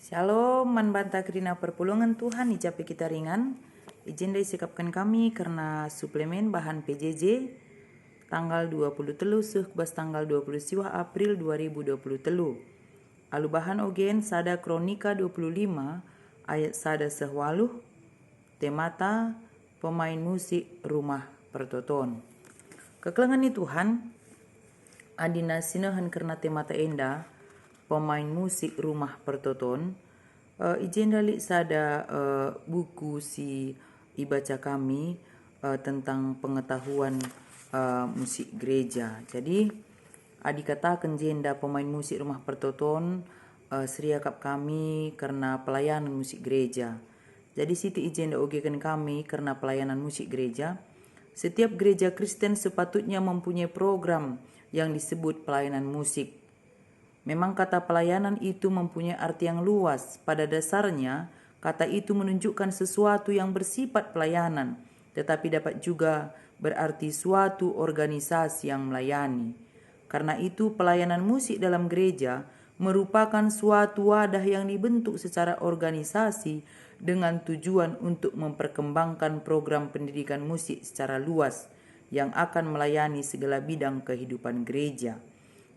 Shalom, manbanta kerina perpulungan Tuhan icape kita ringan. Izin disikapkan kami karena suplemen bahan PJJ tanggal 23 bas tanggal 20 siwa April 2023. Alu bahan ogen sada kronika 25 ayat sada sehwaluh temata pemain musik rumah pertoton. Kekelengan ni Tuhan adina sinahan karena temata enda pemain musik rumah pertoton. Izin dalik sada buku si ibaca kami tentang pengetahuan musik gereja. Jadi dikatakan jenda pemain musik rumah pertoton seriakap kami karena pelayanan musik gereja. Jadi siti izin ogekan kami karena pelayanan musik gereja. Setiap gereja Kristen sepatutnya mempunyai program yang disebut pelayanan musik. Memang kata pelayanan itu mempunyai arti yang luas. Pada dasarnya, kata itu menunjukkan sesuatu yang bersifat pelayanan, tetapi dapat juga berarti suatu organisasi yang melayani. Karena itu, pelayanan musik dalam gereja merupakan suatu wadah yang dibentuk secara organisasi dengan tujuan untuk memperkembangkan program pendidikan musik secara luas yang akan melayani segala bidang kehidupan gereja.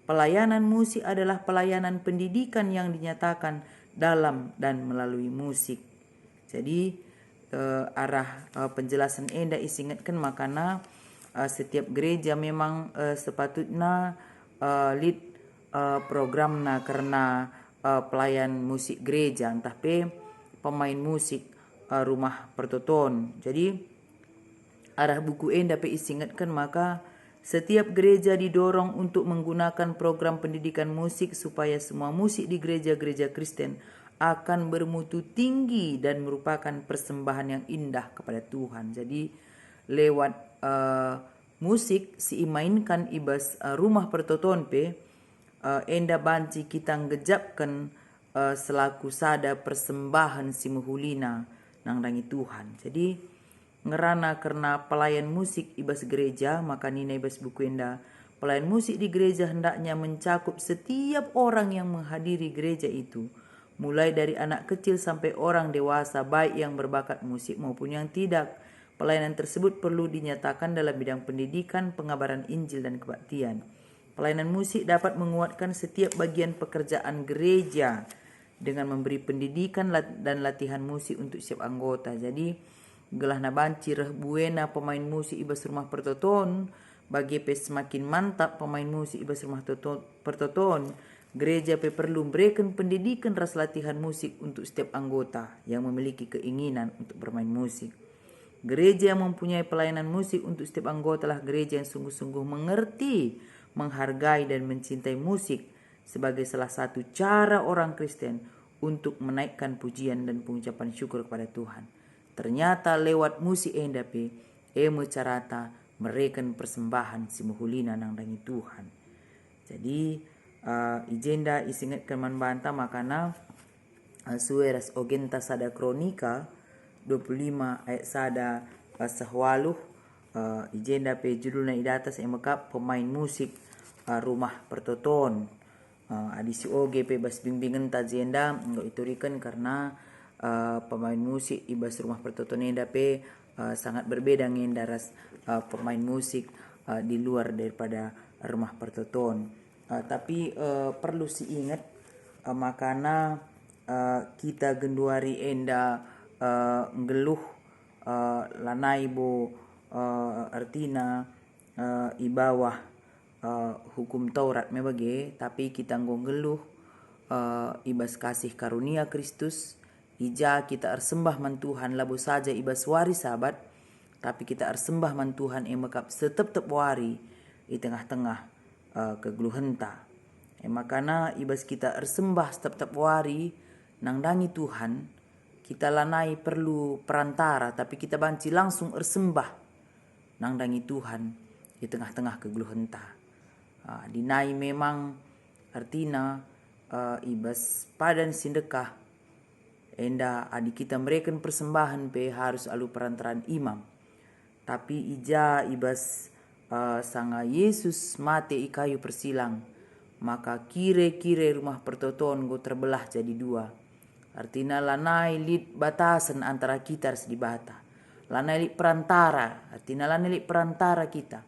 Pelayanan musik adalah pelayanan pendidikan yang dinyatakan dalam dan melalui musik. Jadi arah penjelasan enda isingatkan makana setiap gereja memang sepatutnya lead programna karena pelayan musik gereja entah pemain musik rumah pertoton. Jadi arah buku enda isingatkan maka setiap gereja didorong untuk menggunakan program pendidikan musik supaya semua musik di gereja-gereja Kristen akan bermutu tinggi dan merupakan persembahan yang indah kepada Tuhan. Jadi lewat musik si mainkan ibas rumah pertoton enda banci kita ngejapkan selaku sada persembahan si muhulina nang dangi Tuhan. Jadi ngerana karena pelayan musik ibas gereja, maka nina ibas buku enda pelayan musik di gereja hendaknya mencakup setiap orang yang menghadiri gereja itu, mulai dari anak kecil sampai orang dewasa, baik yang berbakat musik maupun yang tidak. Pelayanan tersebut perlu dinyatakan dalam bidang pendidikan, pengabaran Injil dan kebaktian. Pelayanan musik dapat menguatkan setiap bagian pekerjaan gereja dengan memberi pendidikan dan latihan musik untuk setiap anggota. Jadi gelah na banci reh buena pemain musik ibas rumah pertoton bagi semakin mantap pemain musik ibas rumah pertoton. Gereja perlu memberikan pendidikan ras latihan musik untuk setiap anggota yang memiliki keinginan untuk bermain musik. Gereja yang mempunyai pelayanan musik untuk setiap anggota lah gereja yang sungguh-sungguh mengerti, menghargai dan mencintai musik sebagai salah satu cara orang Kristen untuk menaikkan pujian dan pengucapan syukur kepada Tuhan. Ternyata lewat musik enda carata mereken persembahan si muhulina nang dangi Tuhan. Jadi ijenda isingatkan manbanta makana sueras ogenta sada kronika 25 ayat sada sahwaluh ijenda judulna idatas emakap pemain musik rumah pertoton. Adisi oge bas bimbingan tajenda nggak iturikan karena pemain musik ibas rumah pertoton enda sangat berbeda dengan daras pemain musik di luar daripada rumah pertoton. Tapi perlu ingat makana kita genduari enda ngeluh lanai bo artina ibawah hukum Taurat mebage, tapi kita ngeluh ibas kasih karunia Kristus. Ija kita arsembah man Tuhan labu saja ibas wari sahabat, tapi kita arsembah man Tuhan emakap setep-tep wari di tengah-tengah kegluhenta. Makana ibas kita arsembah setep-tep wari nang dangi Tuhan, kita lanai perlu perantara, tapi kita banci langsung arsembah nang dangi Tuhan di tengah-tengah kegluhenta. Dinai memang artina ibas padan sindekah enda adik kita mereka persembahan harus alu perantaraan imam. Tapi ija ibas sanga Yesus mati i kayu persilang, maka kire-kire rumah pertoton go terbelah jadi dua. artinya lanai lit batasan antara kita harus dibata. Lanai lit perantara, artinya lanai lit perantara kita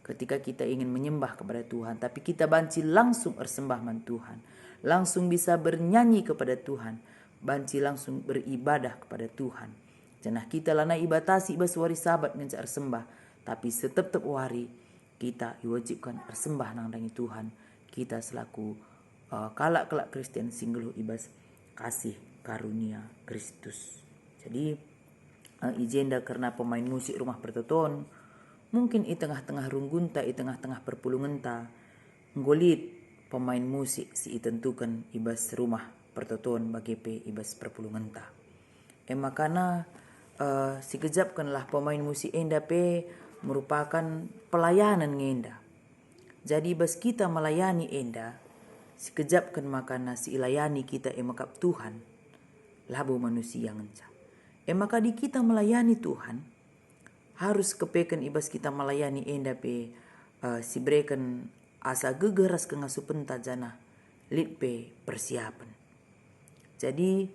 ketika kita ingin menyembah kepada Tuhan. Tapi kita banci langsung bersembah man Tuhan, langsung bisa bernyanyi kepada Tuhan, banci langsung beribadah kepada Tuhan. Janah kita lanai ibatasi ibas wari sabat ngencak sembah, tapi tetap wari kita diwajibkan bersembah nang dangi Tuhan. Kita selaku kalak Kristen singgelu ibas kasih karunia Kristus. Jadi ijenda karena pemain musik rumah pertoton mungkin i tengah-tengah runggunta, i tengah-tengah perpulungenta ngolit pemain musik si itentukan ibas rumah pertoton bagi pe ibas perpulungenta. Makana si kejapkanlah pemain musik enda pe merupakan pelayanan ngenda. Jadi bas kita melayani enda, sekejapkan makana si ilayani kita emakap Tuhan, labo manusia ngenca. Maka di kita melayani Tuhan, harus kepekan ibas kita melayani enda pe si berikan asa gegeras kengasupen tajana lit pe persiapan. Jadi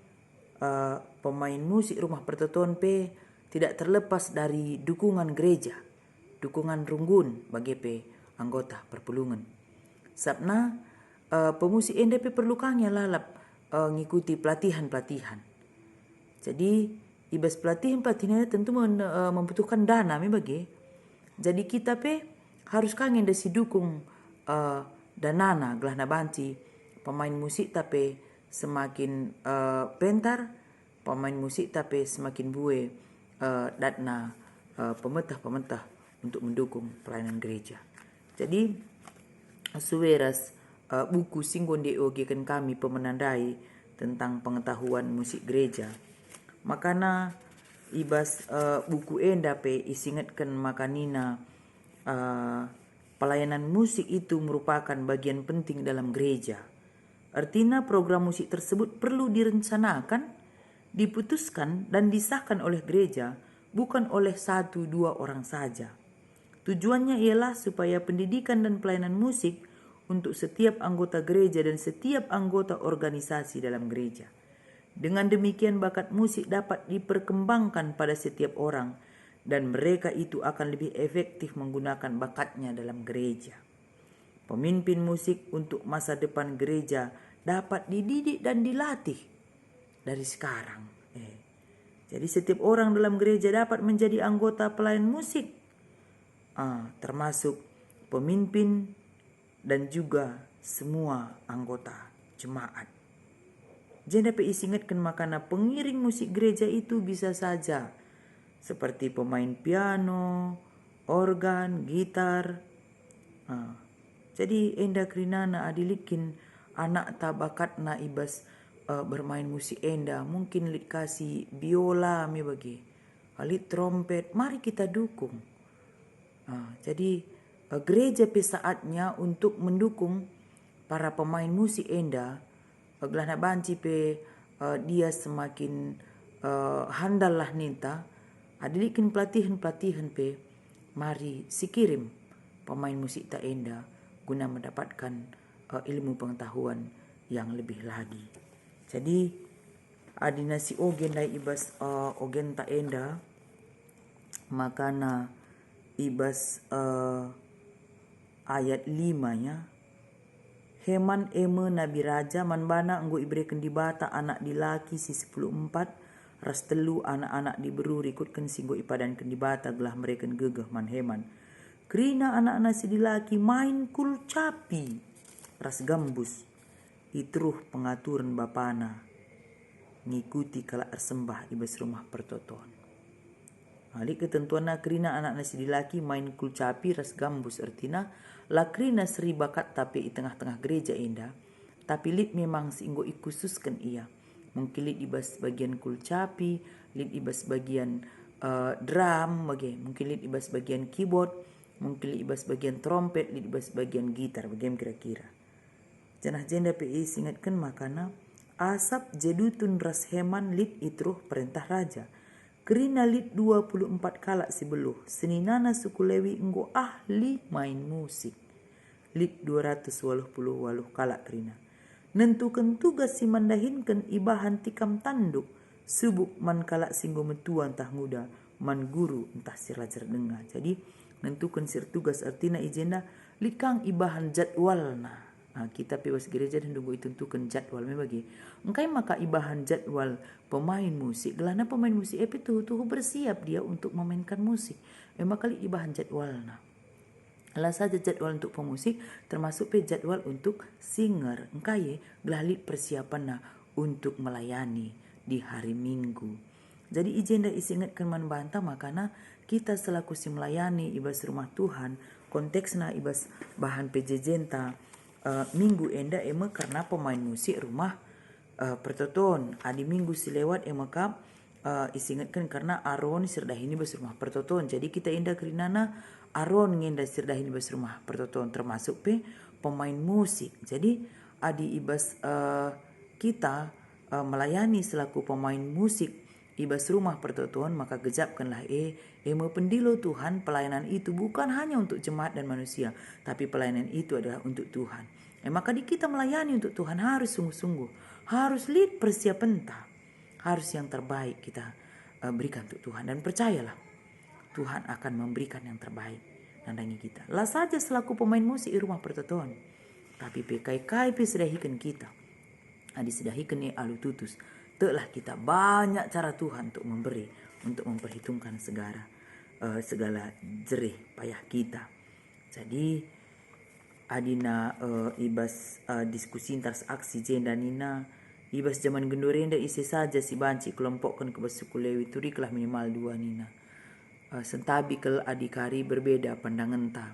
pemain musik rumah pertoton pe tidak terlepas dari dukungan gereja, dukungan runggun bagi pe anggota perpulungan. Sabna pemusik enda pe perlu kangnya lalap ngikuti pelatihan-pelatihan. Jadi ibas pelatihan tentu membutuhkan dana bagi. Jadi kita pe harus kangen desi dukung danana gelahna banci pemain musik tapi semakin pentar, pemain musik tapi semakin bue datna pemerintah untuk mendukung pelayanan gereja. Jadi suweras buku singgon diogekan kami pemenandai tentang pengetahuan musik gereja. Makana ibas buku enda pe isingatkan makanina pelayanan musik itu merupakan bagian penting dalam gereja. Artinya program musik tersebut perlu direncanakan, diputuskan dan disahkan oleh gereja, bukan oleh 1-2 orang saja. Tujuannya ialah supaya pendidikan dan pelayanan musik untuk setiap anggota gereja dan setiap anggota organisasi dalam gereja. Dengan demikian bakat musik dapat diperkembangkan pada setiap orang dan mereka itu akan lebih efektif menggunakan bakatnya dalam gereja. Pemimpin musik untuk masa depan gereja dapat dididik dan dilatih dari sekarang. Jadi setiap orang dalam gereja dapat menjadi anggota pelayan musik, termasuk pemimpin dan juga semua anggota jemaat. Jadi dapat isingatkan makana pengiring musik gereja itu bisa saja seperti pemain piano, organ, gitar. Jadi enda krinana adilikin anak tabakat na ibas bermain musik enda, mungkin lit kasih biola mi bagi, lit trompet, mari kita dukung. Jadi gereja pe saatnya untuk mendukung para pemain musik enda, gelana banci pe dia semakin handal lah ninta, adilikin pelatihan pe, mari sikirim pemain musik ta enda guna mendapatkan ilmu pengetahuan yang lebih lagi. Jadi adina si ogen dai ibas ogen ta enda, makana ibas ayat 5-nya, Heman eme nabi raja manbana enggo ibrekan dibata anak dilaki si 14 ras telu anak-anak diberu rikutkan singgo ipadan kendibata gelah mereka gegeh man Heman. Krina anak-anak si dilaki main kulcapi ras gambus itruh pengaturan bapana ngikuti kala ersembah ibas rumah pertoton. Alik ketentuan krina anak-anak si dilaki main kulcapi ras gambus artina lakrina seri bakat tapi di tengah-tengah gereja indah, tapi lit memang singgo ikhususkan ia. Mungkin lit ibas bagian kulcapi, lit ibas bagian drum, mungkin lit ibas bagian keyboard, mungkin lit ibas bagian trompet, lit ibas bagian gitar, bagaimana kira-kira. Janah jenda PI singatkan makana asap jedutun ras Heman lit itruh perintah raja. Kerina lit 24 kalak si beluh, seninana suku Lewi enggo ahli main musik. Lit 288 kalak kerina. nentukan tugas si mandahinkan ibahan tikam tanduk, subuk man kalak singgo metua entah muda, man guru entah sirajar dengar. Jadi nentukan sir tugas artinya ijenda likang ibahan jadwalna. Nah, kita pewas gereja dan nunggu tentukan jadwal bagi. Engkai maka ibahan jadwal pemain musik. Gelana pemain musik tuh bersiap dia untuk memainkan musik. Memang kali ibahan jadwalna. Lah saja jadwal untuk pemusik termasuk jadwal untuk singer. Engkai gelalit persiapan untuk melayani di hari Minggu. Jadi ijenda isi ingatkan membantah makana kita selaku si melayani ibas rumah Tuhan konteksna ibas bahan PJJ minggu enda karena pemain musik rumah pertoton adi minggu si lewat kap isingatkan karena Aron sirdahini bas rumah pertoton. Jadi kita enda kerinana Aron ngenda sirdahini bas rumah pertoton termasuk pemain musik. Jadi adi ibas kita melayani selaku pemain musik ibas rumah pertoton, maka gejapkanlah pendilo Tuhan, pelayanan itu bukan hanya untuk jemaat dan manusia, tapi pelayanan itu adalah untuk Tuhan. Maka di kita melayani untuk Tuhan harus sungguh-sungguh, harus lead persiapan harus yang terbaik kita berikan untuk Tuhan, dan percayalah Tuhan akan memberikan yang terbaik nandangi kita. Lah saja selaku pemain musik di rumah pertoton, tapi kai sedahikan kita, sedahikan alu tutus. Telah kita banyak cara Tuhan untuk memberi, untuk memperhitungkan segala jerih payah kita. Jadi adina ibas diskusi antar aksi jenda nina ibas zaman gendorenda isi saja si banci kelompokkan ke basuku lewi turiklah minimal 2 nina. Sentabikel adi kari berbeda pandangan ta,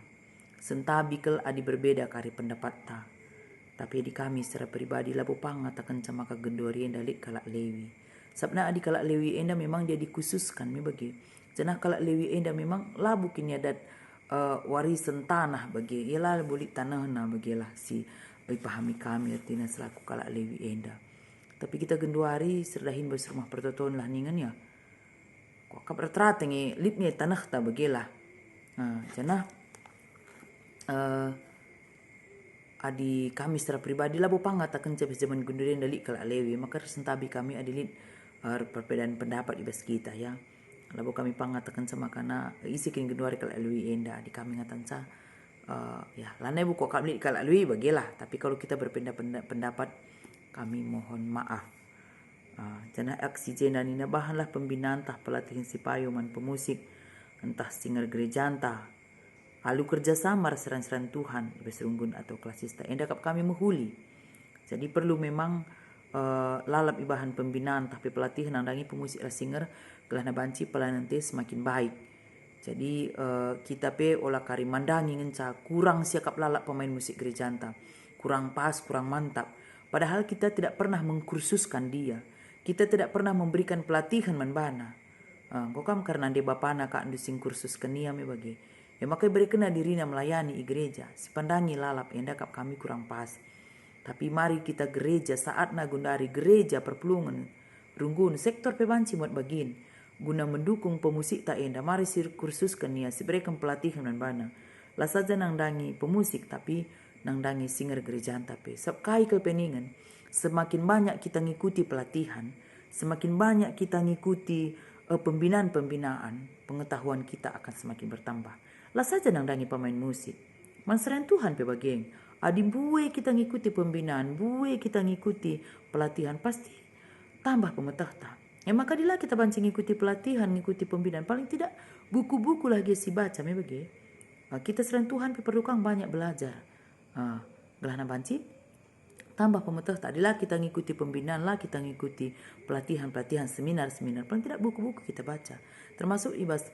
sentabikel adi berbeda kari pendapat ta. Tapi di kami secara pribadi labu pangat akan camaka gendori enda lik kalak lewi. Sabna adi kalak lewi enda memang dia dikhususkan bagi. Janah kalak lewi enda memang labu kini adat warisan tanah bagi. Ialah bulik tanah na bagilah si pahami kami artinya selaku kalak lewi enda. Tapi kita genduari serdahin bas rumah pertoton lah ningan ya. Kok kapratra ngi lipnya tanah ta bagilah. Janah adi kami secara pribadi lah pangat akan cabis zaman gundurin dalik kalak lewi, maka sentabi kami adilit perbedaan pendapat ibas kita ya. Lalu kami pangat akan sama karena isi kini gunduari kalak lewi enda di kami ngatan sa ya lanai buku kami kalak lewi bagilah. Tapi kalau kita berbeda pendapat kami mohon maaf. Jangan aksi jenda nina bahanlah pembinaan tah pelatihan si payuman pemusik entah singer gereja entah lalu kerjasama seran-seran Tuhan berserunggun atau klasista endakap kami menghuli. Jadi perlu memang lalap ibahan pembinaan tapi pelatihan nandangi pemusik singer kelana banci pelayanan semakin baik. Jadi kita olah kari mandangi ngenca kurang siakap lalap pemain musik gereja anta, kurang pas, kurang mantap. Padahal kita tidak pernah mengkursuskan dia, kita tidak pernah memberikan pelatihan manbana. Kokam karena dia bapana kak andusing kursus kenia me bagi. Ya maka berkena dirinya melayani gereja. Sepandangi lalap endakap kami kurang pas. Tapi mari kita gereja saat nagundari gereja perpulungan runggun sektor pebanci buat bagin. Guna mendukung pemusik tak enda. Mari kursuskan nia berikan pelatihan dan bana. Lah saja nangdangi pemusik tapi nangdangi singer gereja tapi. Sebkai kepeningan. Semakin banyak kita ngikuti pelatihan. Semakin banyak kita ngikuti pembinaan-pembinaan. Pengetahuan kita akan semakin bertambah. Lah saja nangdangi pemain musik. Manseren Tuhan bageng. Adi buwe kita ngikuti pembinaan, buwe kita ngikuti pelatihan, pasti tambah pemetahta. Ya maka dilah kita bancing ngikuti pelatihan, ngikuti pembinaan. Paling tidak buku-buku lagi si baca bagi. Kita seren Tuhan perlukan banyak belajar. Gelana banci tambah pemetahta. Dilah kita ngikuti pembinaan lah, kita ngikuti pelatihan-pelatihan, seminar-seminar. Paling tidak buku-buku kita baca. Termasuk ibas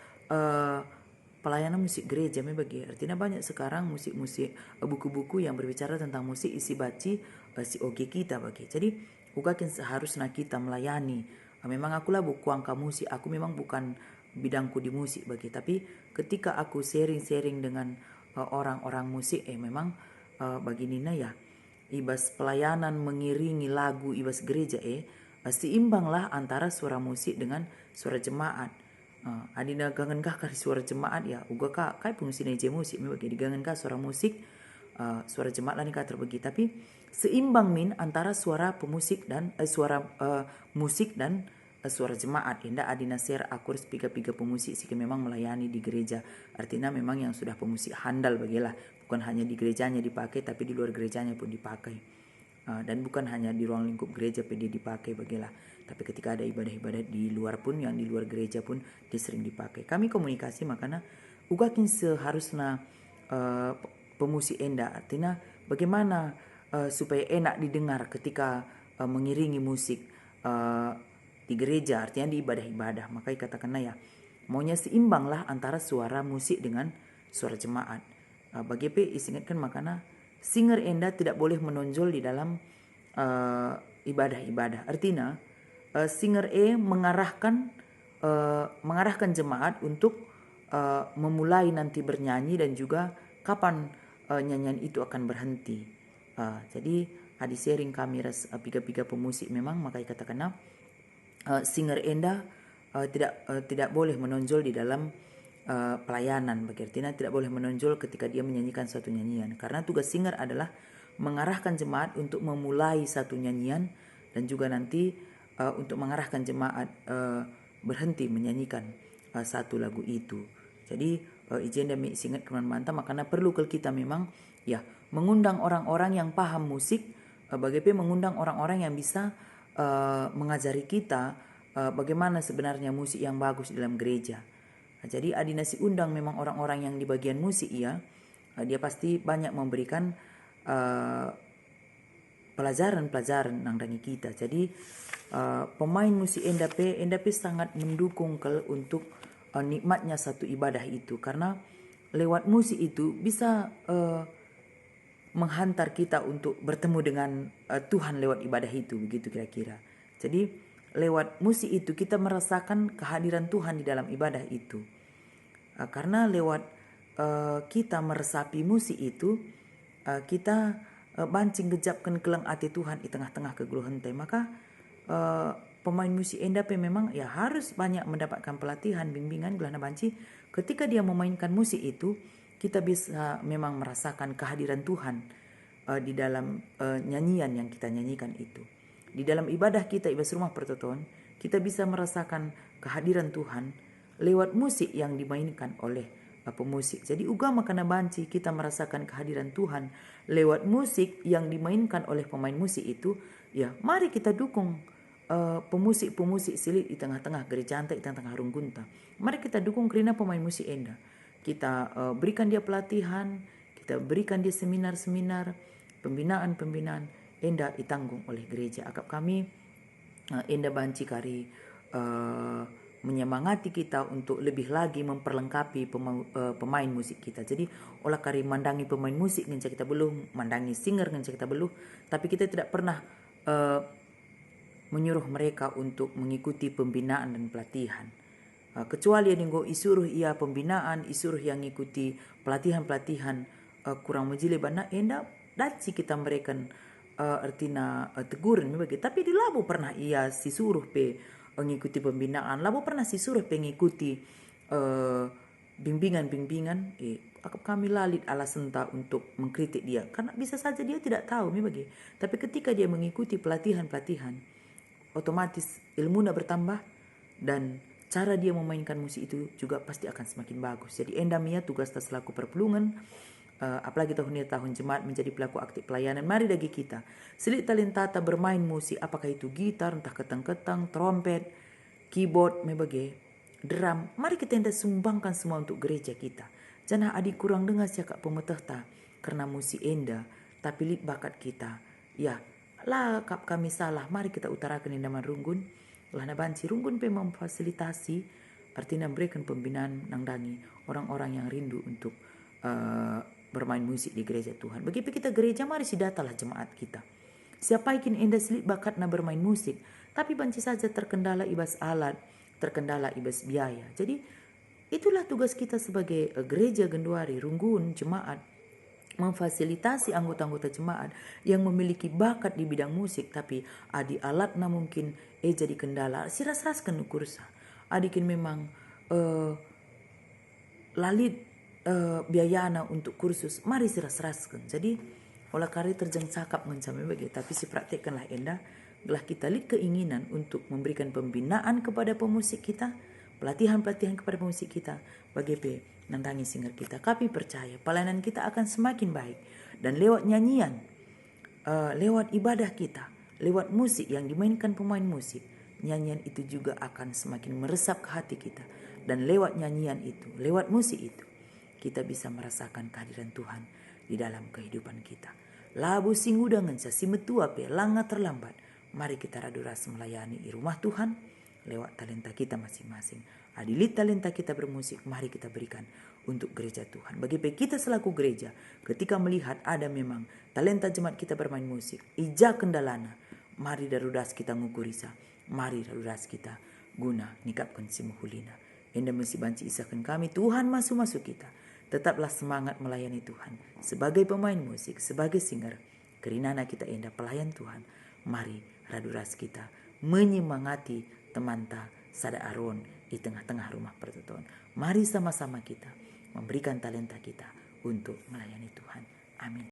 pelayanan musik gereja bagi. Artinya banyak sekarang musik-musik buku-buku yang berbicara tentang musik isi baci si oge kita bagi. Jadi bukan seharusnya kita melayani. Memang akulah buku angka musik, aku memang bukan bidangku di musik bagi. Tapi ketika aku sharing-sharing dengan orang-orang musik memang bagi Nina ya ibas pelayanan mengiringi lagu ibas gereja seimbanglah antara suara musik dengan suara jemaat. Adina gangan kah suara jemaat ya uga kah kai fungsi neje musik bagi digangan kah suara musik suara jemaat lah ni kah terbagi. Tapi seimbang min antara suara pemusik dan suara musik dan suara jemaat. Indah adina ser akur piga-piga pemusik sih memang melayani di gereja. Artinya memang yang sudah pemusik handal bagilah, bukan hanya di gerejanya dipakai tapi di luar gerejanya pun dipakai. Dan bukan hanya di ruang lingkup gereja PD dipakai bagilah, tapi ketika ada ibadah-ibadah di luar pun, yang di luar gereja pun dia sering dipakai. Kami komunikasi makanya ugakin seharusnya pemusik enda, artinya bagaimana supaya enak didengar ketika mengiringi musik di gereja, artinya di ibadah-ibadah. Makanya katakanlah ya, maunya seimbang lah antara suara musik dengan suara jemaat. Bagi ingatkan makanya singer enda tidak boleh menonjol di dalam ibadah-ibadah. Artinya singer mengarahkan jemaat untuk memulai nanti bernyanyi dan juga kapan nyanyian itu akan berhenti. Jadi adi sharing kami piga-piga pemusik memang makanya katakan singer enda tidak boleh menonjol di dalam pelayanan. Artinya tidak boleh menonjol ketika dia menyanyikan suatu nyanyian, karena tugas singer adalah mengarahkan jemaat untuk memulai satu nyanyian dan juga nanti untuk mengarahkan jemaat berhenti menyanyikan satu lagu itu. Jadi izin demi singat keman mantap, makanya perlu kita memang ya mengundang orang-orang yang paham musik, bagaimana mengundang orang-orang yang bisa mengajari kita bagaimana sebenarnya musik yang bagus dalam gereja. Jadi adina si undang memang orang-orang yang di bagian musik ya, dia pasti banyak memberikan pelajaran-pelajaran nangdangi kita. Jadi pemain musik NDP sangat mendukung untuk nikmatnya satu ibadah itu, karena lewat musik itu bisa menghantar kita untuk bertemu dengan Tuhan lewat ibadah itu, begitu kira-kira. Jadi lewat musik itu kita merasakan kehadiran Tuhan di dalam ibadah itu. Karena lewat kita meresapi musik itu, kita bancing gejapkan kelang ati Tuhan di tengah-tengah keguluhan teh. Maka pemain musik NDP memang ya harus banyak mendapatkan pelatihan, bimbingan gelana banci. Ketika dia memainkan musik itu, kita bisa memang merasakan kehadiran Tuhan di dalam nyanyian yang kita nyanyikan itu. Di dalam ibadah kita, ibadah rumah pertoton, kita bisa merasakan kehadiran Tuhan lewat musik yang dimainkan oleh pemusik. Jadi ugama kena banci kita merasakan kehadiran Tuhan lewat musik yang dimainkan oleh pemain musik itu. Ya, mari kita dukung pemusik-pemusik silit di tengah-tengah gereja antai, di tengah-tengah runggunta. Mari kita dukung kerana pemain musik enda. Kita berikan dia pelatihan, kita berikan dia seminar-seminar, pembinaan-pembinaan enda ditanggung oleh gereja. Akap kami enda banci kari menyemangati kita untuk lebih lagi memperlengkapi pemain musik kita. Jadi olah kari mandangi pemain musik ngenca kita belum, mandangi singer ngenca kita belum, tapi kita tidak pernah menyuruh mereka untuk mengikuti pembinaan dan pelatihan. Kecuali yang isuruh ia pembinaan, isuruh yang mengikuti pelatihan-pelatihan kurang majile bana enda daci kita memberikan artina teguran begitu. Tapi di labo pernah ia disuruh mengikuti pembinaan, labo pernah disuruh mengikuti bimbingan-bimbingan. Kami lalit alasan untuk mengkritik dia, karena bisa saja dia tidak tahu bagi. Tapi ketika dia mengikuti pelatihan-pelatihan, otomatis ilmunya bertambah dan cara dia memainkan musik itu juga pasti akan semakin bagus. Jadi endamia tugas selaku perpelungan, apalagi tahun jemaat menjadi pelaku aktif pelayanan. Mari dagi kita selit talentata bermain musik, apakah itu gitar, entah ketang-ketang, trompet, keyboard, drum. Mari kita enda sumbangkan semua untuk gereja kita. Jangan adik kurang dengar siakak pemetahta karena musik enda, tapi lit bakat kita. Ya, lah kami salah, mari kita utarakan indaman runggun. Lana banci runggun memfasilitasi, artinya memberikan pembinaan nangdangi orang-orang yang rindu untuk bermain musik di gereja Tuhan. Begitu kita gereja, mari datalah jemaat kita. Siapa ikin enda selit bakat na bermain musik, tapi banci saja terkendala ibas alat, terkendala ibas biaya. Jadi itulah tugas kita sebagai gereja Genduari, runggun jemaat, memfasilitasi anggota-anggota jemaat yang memiliki bakat di bidang musik, tapi adi alatna mungkin jadi kendala. Siras-raskan kursa. Adikin memang lalit biayana untuk kursus, mari siras-raskan. Jadi olah kari terjang cakap mencame bagi, tapi si praktekkanlah enda, gelah kita lihat keinginan untuk memberikan pembinaan kepada pemusik kita, pelatihan-pelatihan kepada pemusik kita, bagi nandangi singer kita. Kami percaya pelayanan kita akan semakin baik, dan lewat nyanyian, lewat ibadah kita, lewat musik yang dimainkan pemain musik, nyanyian itu juga akan semakin meresap ke hati kita. Dan lewat nyanyian itu, lewat musik itu, kita bisa merasakan kehadiran Tuhan di dalam kehidupan kita. Labu singudangan si metua pe langa terlambat. Mari kita raduras melayani di rumah Tuhan lewat talenta kita masing-masing. Adilit talenta kita bermusik, mari kita berikan untuk gereja Tuhan. Bagi kita selaku gereja, ketika melihat ada memang talenta jemaat kita bermain musik, ija kendalana, mari darudas kita ngugurisa, mari darudas kita guna nikapkan si muhulina. Enda mesti banci isakan kami, Tuhan masuk-masuk kita. Tetaplah semangat melayani Tuhan. Sebagai pemain musik, sebagai singer, kerinana kita enda pelayan Tuhan. Mari raduras kita menyemangati temanta sada aron di tengah-tengah rumah pertoton. Mari sama-sama kita memberikan talenta kita untuk melayani Tuhan. Amin.